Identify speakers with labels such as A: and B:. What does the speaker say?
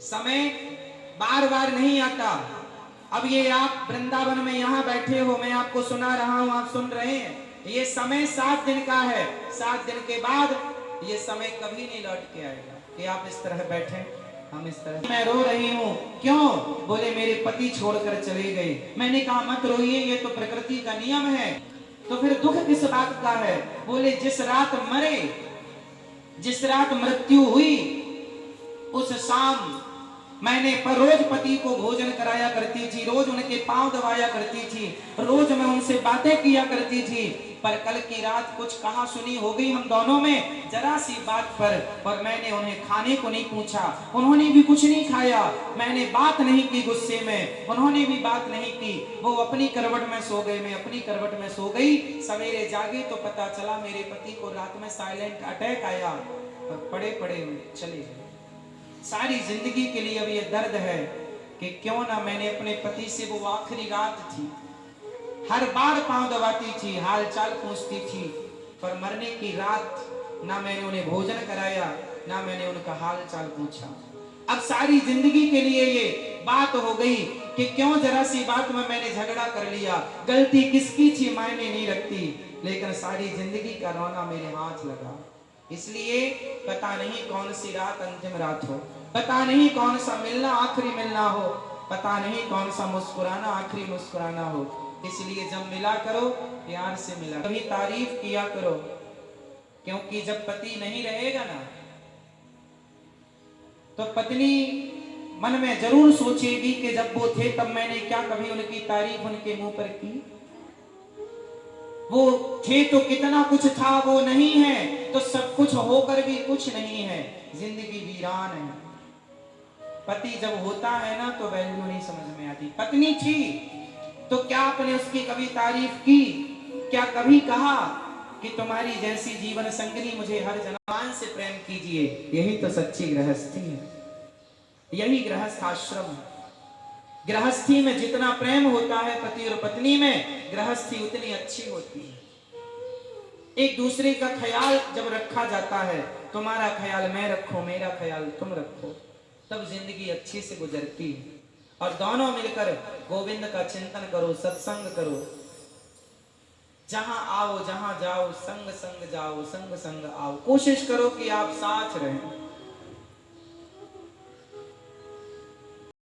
A: समय बार बार नहीं आता। अब ये आप वृंदावन में यहाँ बैठे हो, मैं आपको सुना रहा हूँ, आप सुन रहे हैं। ये समय 7 दिन का है। 7 दिन के बाद ये समय कभी नहीं लौट के आएगा कि आप इस तरह बैठे, हम इस तरह। मैं रो रही हूँ, क्यों? बोले मेरे पति छोड़कर चले गए। मैंने कहा मत रोइए, ये तो प्रकृति का नियम है। तो फिर दुख किस बात का है? बोले जिस रात मरे, जिस रात मृत्यु हुई, उस शाम मैंने पर रोज पति को भोजन कराया करती थी, रोज उनके पांव दबाया करती थी, रोज मैं उनसे बातें किया करती थी। पर कल की रात कुछ कहा सुनी हो गई हम दोनों में, जरा सी बात पर, और मैंने उन्हें खाने को नहीं पूछा, उन्होंने भी कुछ नहीं खाया। मैंने बात नहीं की गुस्से में, उन्होंने भी बात नहीं की। वो अपनी करवट में सो गए, मैं अपनी करवट में सो गई। सवेरे जागे तो पता चला मेरे पति को रात में साइलेंट अटैक आया और पड़े पड़े चले गए। सारी जिंदगी के लिए अब ये दर्द है कि क्यों ना मैंने अपने पति से, वो आखिरी रात थी, हर बार पांव दबाती थी, हाल चाल पूछती थी, पर मरने की रात ना मैंने उन्हें भोजन कराया, ना मैंने उनका हाल चाल पूछा। अब सारी जिंदगी के लिए ये बात हो गई कि क्यों जरा सी बात में मैंने झगड़ा कर लिया। गलती किसकी थी मायने नहीं रखती, लेकिन सारी जिंदगी का रोना मेरे हाथ लगा। इसलिए पता नहीं कौन सी रात अंतिम रात हो, पता नहीं कौन सा मिलना आखिरी मिलना हो, पता नहीं कौन सा मुस्कुराना आखिरी मुस्कुराना हो। इसलिए जब मिला करो प्यार से मिला, कभी तारीफ किया करो, क्योंकि जब पति नहीं रहेगा ना तो पत्नी मन में जरूर सोचेगी कि जब वो थे तब मैंने क्या कभी उनकी तारीफ उनके मुंह पर की? वो थे तो कितना कुछ था, वो नहीं है तो सब कुछ होकर भी कुछ नहीं है, जिंदगी वीरान है। पति जब होता है ना तो वैल्यू नहीं समझ में आती। पत्नी थी तो क्या आपने उसकी कभी तारीफ की? क्या कभी कहा कि तुम्हारी जैसी जीवन संगनी मुझे हर जन्म से प्रेम कीजिए? यही तो सच्ची गृहस्थी है, यही गृहस्थ आश्रम है। गृहस्थी में जितना प्रेम होता है पति और पत्नी में, गृहस्थी उतनी अच्छी होती है। एक दूसरे का ख्याल जब रखा जाता है, तुम्हारा ख्याल मैं रखूं, मेरा ख्याल तुम रखो, तब जिंदगी अच्छी से गुजरती है। और दोनों मिलकर गोविंद का चिंतन करो, सत्संग करो। जहां आओ जहां जाओ, संग संग जाओ, संग संग आओ। कोशिश करो कि आप साथ रहें।